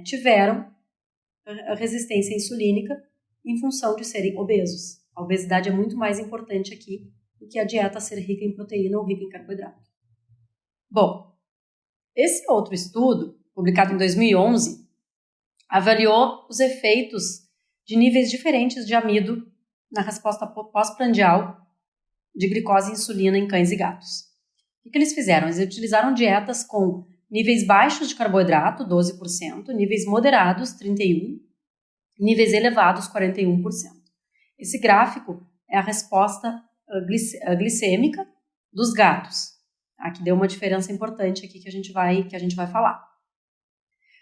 Speaker 1: tiveram a resistência insulínica em função de serem obesos. A obesidade é muito mais importante aqui do que a dieta ser rica em proteína ou rica em carboidrato. Bom, esse outro estudo, publicado em 2011, avaliou os efeitos de níveis diferentes de amido na resposta pós-prandial de glicose e insulina em cães e gatos. O que eles fizeram? Eles utilizaram dietas com níveis baixos de carboidrato, 12%, níveis moderados, 31%, níveis elevados, 41%. Esse gráfico é a resposta glicêmica dos gatos, que deu uma diferença importante aqui que a gente vai falar.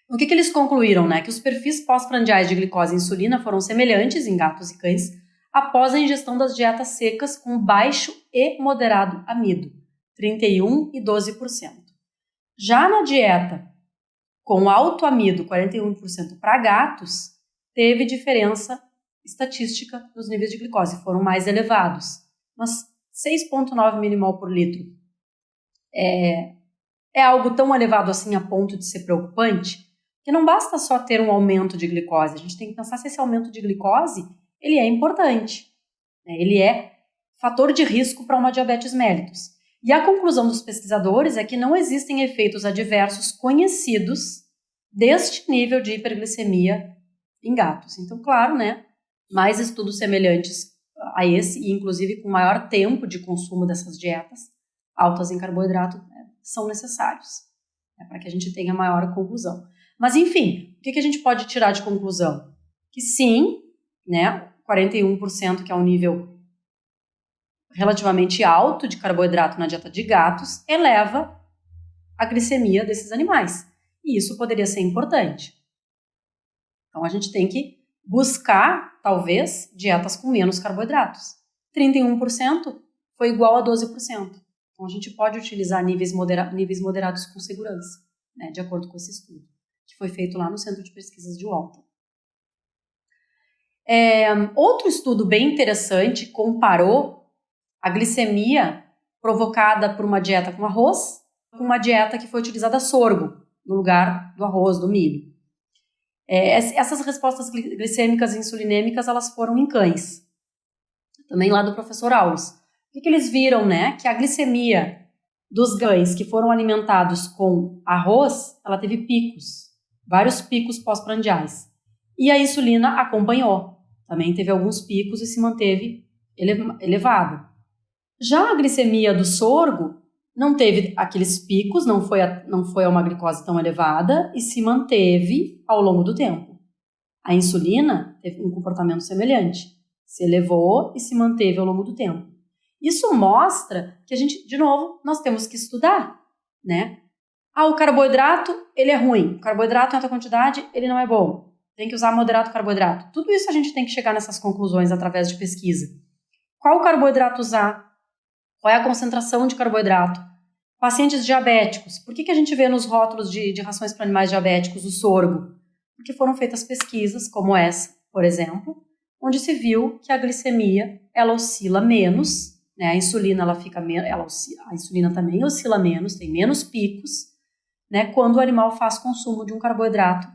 Speaker 1: O que eles concluíram? Que os perfis pós-prandiais de glicose e insulina foram semelhantes em gatos e cães após a ingestão das dietas secas com baixo e moderado amido, 31% e 12%. Já na dieta com alto amido, 41% para gatos, teve diferença estatística nos níveis de glicose, foram mais elevados, mas 6,9 milimol por litro é algo tão elevado assim a ponto de ser preocupante, que não basta só ter um aumento de glicose, a gente tem que pensar se esse aumento de glicose ele é importante, ele é fator de risco para uma diabetes mellitus. E a conclusão dos pesquisadores é que não existem efeitos adversos conhecidos deste nível de hiperglicemia em gatos. Então, claro, mais estudos semelhantes a esse, e inclusive com maior tempo de consumo dessas dietas altas em carboidrato, são necessários, para que a gente tenha maior conclusão. Mas, enfim, o que a gente pode tirar de conclusão? Que sim, 41%, que é um nível relativamente alto de carboidrato na dieta de gatos, eleva a glicemia desses animais. E isso poderia ser importante. Então, a gente tem que buscar, talvez, dietas com menos carboidratos. 31% foi igual a 12%. Então, a gente pode utilizar níveis moderados com segurança, de acordo com esse estudo, que foi feito lá no Centro de Pesquisas de Walton. Outro estudo bem interessante comparou a glicemia provocada por uma dieta com arroz com uma dieta que foi utilizada sorgo no lugar do arroz, do milho. Essas respostas glicêmicas e insulinêmicas, elas foram em cães, também lá do professor Aulos. O que eles viram, que a glicemia dos cães que foram alimentados com arroz, ela teve picos, vários picos pós-prandiais. E a insulina acompanhou, também teve alguns picos e se manteve elevada. Já a glicemia do sorgo não teve aqueles picos, não foi a uma glicose tão elevada e se manteve ao longo do tempo. A insulina teve um comportamento semelhante, se elevou e se manteve ao longo do tempo. Isso mostra que a gente, de novo, nós temos que estudar, o carboidrato, ele é ruim, o carboidrato em alta quantidade, ele não é bom, tem que usar moderado carboidrato. Tudo isso a gente tem que chegar nessas conclusões através de pesquisa. Qual carboidrato usar? Qual é a concentração de carboidrato? Pacientes diabéticos. Por que a gente vê nos rótulos de rações para animais diabéticos o sorgo? Porque foram feitas pesquisas, como essa, por exemplo, onde se viu que a glicemia ela oscila menos né? A insulina, a insulina também oscila menos, tem menos picos, né? Quando o animal faz consumo de um carboidrato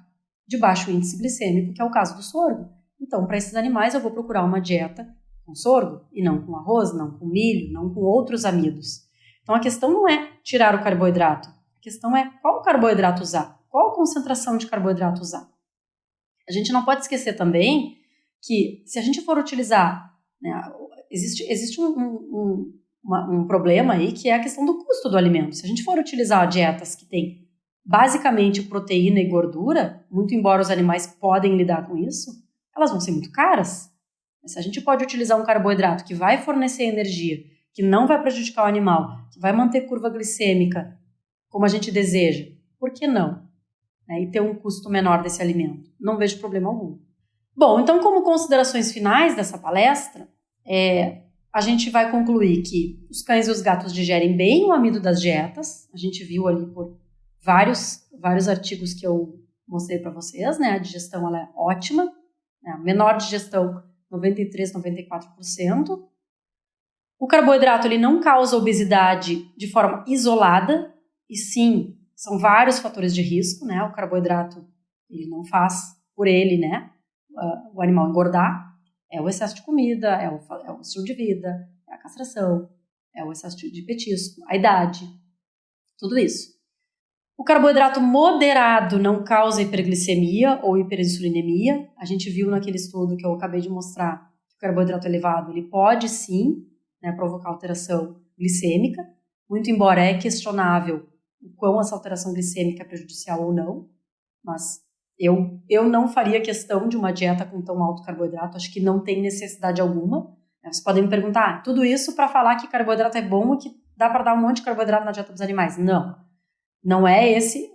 Speaker 1: de baixo índice glicêmico, que é o caso do sorgo. Então, para esses animais, eu vou procurar uma dieta com sorgo, e não com arroz, não com milho, não com outros amidos. Então, a questão não é tirar o carboidrato, a questão é qual carboidrato usar, qual concentração de carboidrato usar. A gente não pode esquecer também que, se a gente for utilizar, né, existe um problema aí, que é a questão do custo do alimento. Se a gente for utilizar dietas que têm basicamente proteína e gordura, muito embora os animais podem lidar com isso, elas vão ser muito caras. Se a gente pode utilizar um carboidrato que vai fornecer energia, que não vai prejudicar o animal, que vai manter curva glicêmica como a gente deseja, por que não? E ter um custo menor desse alimento. Não vejo problema algum. Bom, então, como considerações finais dessa palestra, a gente vai concluir que os cães e os gatos digerem bem o amido das dietas. A gente viu ali por vários artigos que eu mostrei para vocês, né? A digestão ela é ótima, né? A menor digestão 93, 94%. O carboidrato ele não causa obesidade de forma isolada, e sim, são vários fatores de risco, né? O carboidrato ele não faz por ele, né? O animal engordar. É o excesso de comida, é o estilo de vida, é a castração, é o excesso de petisco, a idade, tudo isso. O carboidrato moderado não causa hiperglicemia ou hiperinsulinemia. A gente viu naquele estudo que eu acabei de mostrar que o carboidrato elevado ele pode sim, né, provocar alteração glicêmica, muito embora é questionável o quão essa alteração glicêmica é prejudicial ou não, mas eu não faria questão de uma dieta com tão alto carboidrato, acho que não tem necessidade alguma. Vocês podem me perguntar, tudo isso para falar que carboidrato é bom e que dá para dar um monte de carboidrato na dieta dos animais? Não é esse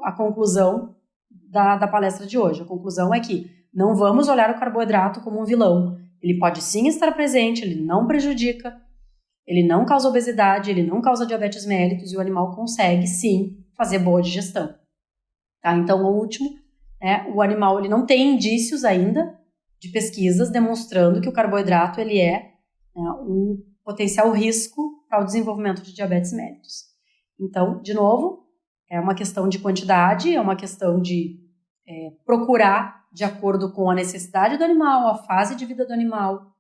Speaker 1: a conclusão da palestra de hoje. A conclusão é que não vamos olhar o carboidrato como um vilão. Ele pode sim estar presente, ele não prejudica, ele não causa obesidade, ele não causa diabetes mellitus e o animal consegue sim fazer boa digestão. Tá? Então, o último, o animal ele não tem indícios ainda de pesquisas demonstrando que o carboidrato ele é um potencial risco para o desenvolvimento de diabetes mellitus. Então, de novo, é uma questão de quantidade, é uma questão de procurar de acordo com a necessidade do animal, a fase de vida do animal,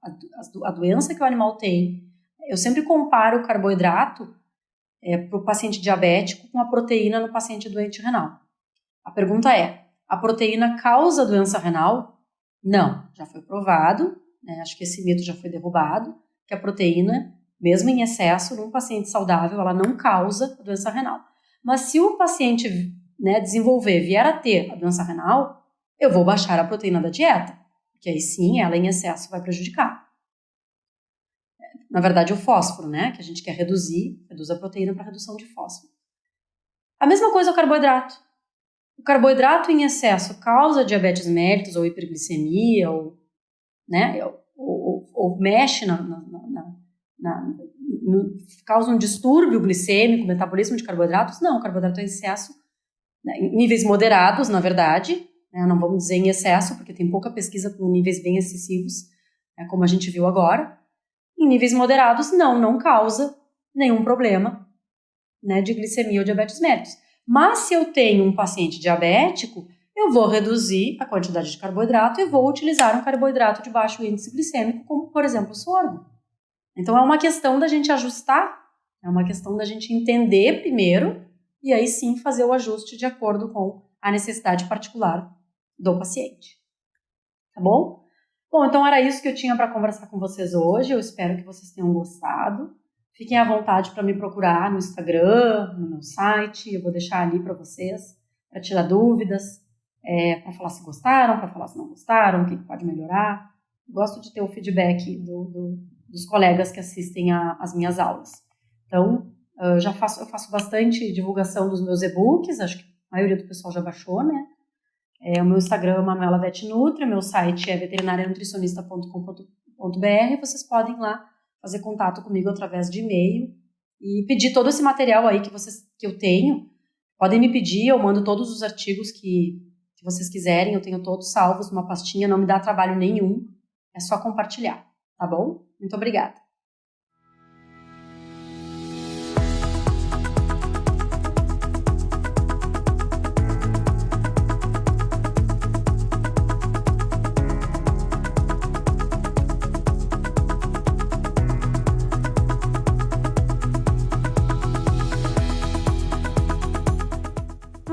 Speaker 1: a doença que o animal tem. Eu sempre comparo o carboidrato para o paciente diabético com a proteína no paciente doente renal. A pergunta é, a proteína causa doença renal? Não, já foi provado, né, acho que esse mito já foi derrubado, que a proteína, mesmo em excesso, num paciente saudável, ela não causa a doença renal. Mas se o paciente vier a ter a doença renal, eu vou baixar a proteína da dieta, porque aí sim, ela em excesso vai prejudicar. Na verdade, o fósforo, né, que a gente quer reduz a proteína para redução de fósforo. A mesma coisa o carboidrato. O carboidrato em excesso causa diabetes mellitus ou hiperglicemia, ou mexe causa um distúrbio glicêmico, metabolismo de carboidratos? Não, o carboidrato em excesso, né, em níveis moderados, na verdade, né, não vamos dizer em excesso, porque tem pouca pesquisa com níveis bem excessivos, né, como a gente viu agora. Em níveis moderados, não causa nenhum problema, né, de glicemia ou diabetes mellitus. Mas se eu tenho um paciente diabético, eu vou reduzir a quantidade de carboidrato e vou utilizar um carboidrato de baixo índice glicêmico, como, por exemplo, o sorgo. Então, é uma questão da gente ajustar, é uma questão da gente entender primeiro e aí sim fazer o ajuste de acordo com a necessidade particular do paciente. Tá bom? Bom, então era isso que eu tinha para conversar com vocês hoje. Eu espero que vocês tenham gostado. Fiquem à vontade para me procurar no Instagram, no meu site. Eu vou deixar ali para vocês, para tirar dúvidas, para falar se gostaram, para falar se não gostaram, o que pode melhorar. Gosto de ter o feedback dos colegas que assistem às minhas aulas. Então, eu faço bastante divulgação dos meus e-books, acho que a maioria do pessoal já baixou, né? O meu Instagram é Manuela Vetnutri, meu site é veterinarianutricionista.com.br. Vocês podem lá fazer contato comigo através de e-mail e pedir todo esse material aí que eu tenho. Podem me pedir, eu mando todos os artigos que vocês quiserem, eu tenho todos salvos numa pastinha, não me dá trabalho nenhum, é só compartilhar, tá bom? Muito obrigada.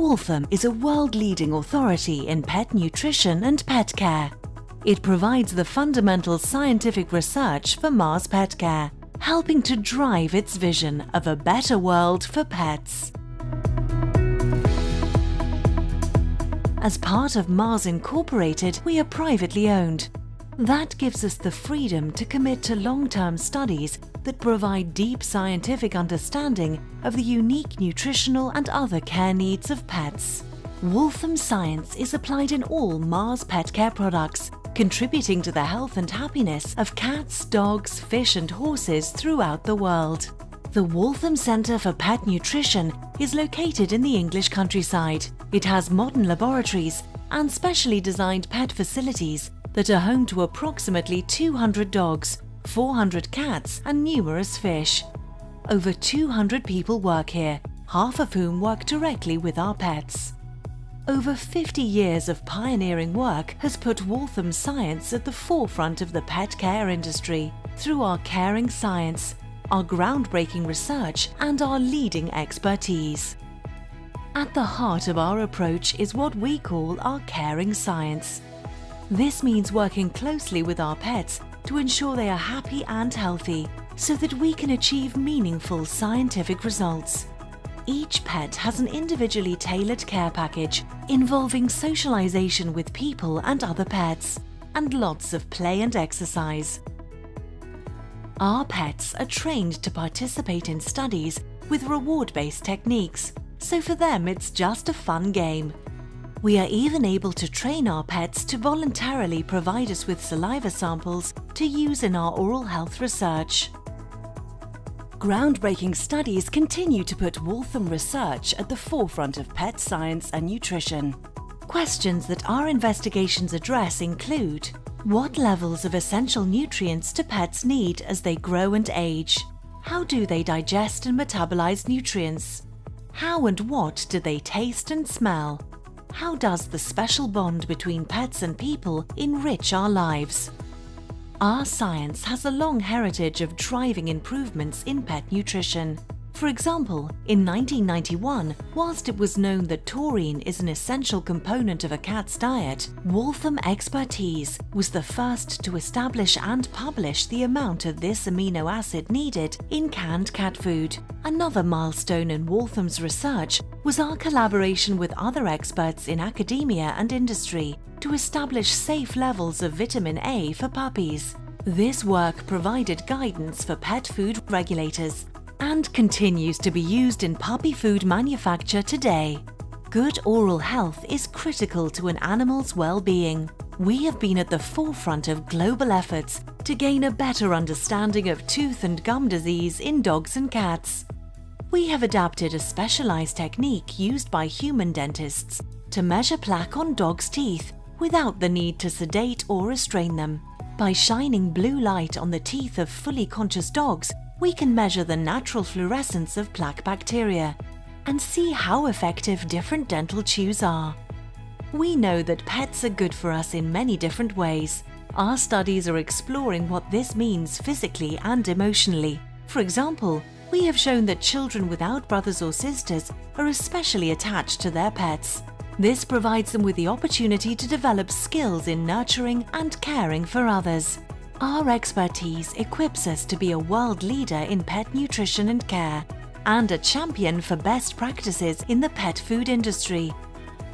Speaker 2: Waltham is a world-leading authority in pet nutrition and pet care. It provides the fundamental scientific research for Mars Pet Care, helping to drive its vision of a better world for pets. As part of Mars Incorporated, we are privately owned. That gives us the freedom to commit to long-term studies that provide deep scientific understanding of the unique nutritional and other care needs of pets. Waltham science is applied in all Mars Pet Care products, contributing to the health and happiness of cats, dogs, fish and horses throughout the world. The Waltham Centre for Pet Nutrition is located in the English countryside. It has modern laboratories and specially designed pet facilities that are home to approximately 200 dogs, 400 cats and numerous fish. Over 200 people work here, half of whom work directly with our pets. Over 50 years of pioneering work has put Waltham science at the forefront of the pet care industry through our caring science, our groundbreaking research and our leading expertise. At the heart of our approach is what we call our caring science. This means working closely with our pets to ensure they are happy and healthy so that we can achieve meaningful scientific results. Each pet has an individually tailored care package involving socialization with people and other pets, and lots of play and exercise. Our pets are trained to participate in studies with reward-based techniques, so for them it's just a fun game. We are even able to train our pets to voluntarily provide us with saliva samples to use in our oral health research. Groundbreaking studies continue to put Waltham research at the forefront of pet science and nutrition. Questions that our investigations address include: what levels of essential nutrients do pets need as they grow and age? How do they digest and metabolize nutrients? How and what do they taste and smell? How does the special bond between pets and people enrich our lives? Our science has a long heritage of driving improvements in pet nutrition. For example, in 1991, whilst it was known that taurine is an essential component of a cat's diet, Waltham Expertise was the first to establish and publish the amount of this amino acid needed in canned cat food. Another milestone in Waltham's research was our collaboration with other experts in academia and industry to establish safe levels of vitamin A for puppies. This work provided guidance for pet food regulators and continues to be used in puppy food manufacture today. Good oral health is critical to an animal's well-being. We have been at the forefront of global efforts to gain a better understanding of tooth and gum disease in dogs and cats. We have adapted a specialized technique used by human dentists to measure plaque on dogs' teeth without the need to sedate or restrain them. By shining blue light on the teeth of fully conscious dogs, we can measure the natural fluorescence of plaque bacteria and see how effective different dental chews are. We know that pets are good for us in many different ways. Our studies are exploring what this means physically and emotionally. For example, we have shown that children without brothers or sisters are especially attached to their pets. This provides them with the opportunity to develop skills in nurturing and caring for others. Our expertise equips us to be a world leader in pet nutrition and care, and a champion for best practices in the pet food industry.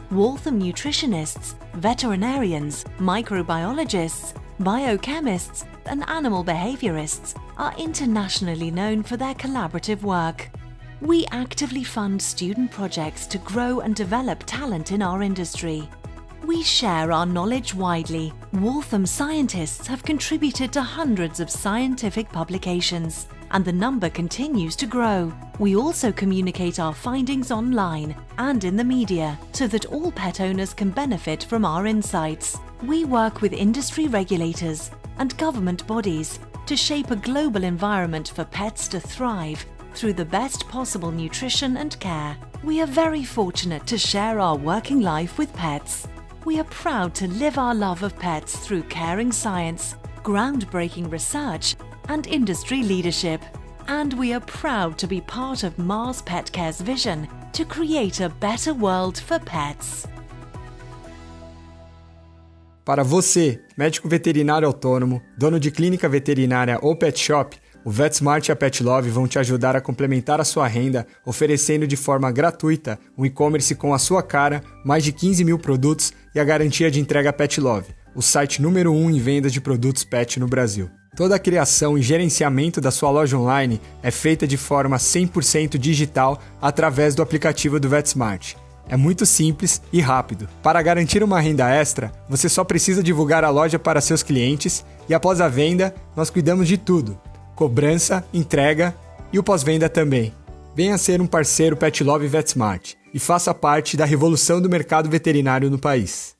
Speaker 2: Waltham nutritionists, veterinarians, microbiologists, biochemists, and animal behaviorists are internationally known for their collaborative work. We actively fund student projects to grow and develop talent in our industry. We share our knowledge widely. Waltham scientists have contributed to hundreds of scientific publications, and the number continues to grow. We also communicate our findings online and in the media so that all pet owners can benefit from our insights. We work with industry regulators and government bodies to shape a global environment for pets to thrive through the best possible nutrition and care. We are very fortunate to share our working life with pets. We are proud to live our love of pets through caring science, groundbreaking research, and industry leadership. And we are proud to be part of Mars Pet Care's vision to create a better world for pets.
Speaker 3: Para você, médico veterinário autônomo, dono de clínica veterinária ou pet shop, o VetSmart e a PetLove vão te ajudar a complementar a sua renda, oferecendo de forma gratuita um e-commerce com a sua cara, mais de 15 mil produtos e a garantia de entrega PetLove, o site número 1 em vendas de produtos pet no Brasil. Toda a criação e gerenciamento da sua loja online é feita de forma 100% digital através do aplicativo do VetSmart. É muito simples e rápido. Para garantir uma renda extra, você só precisa divulgar a loja para seus clientes e após a venda, nós cuidamos de tudo. Cobrança, entrega e o pós-venda também. Venha ser um parceiro PetLove VetSmart e faça parte da revolução do mercado veterinário no país.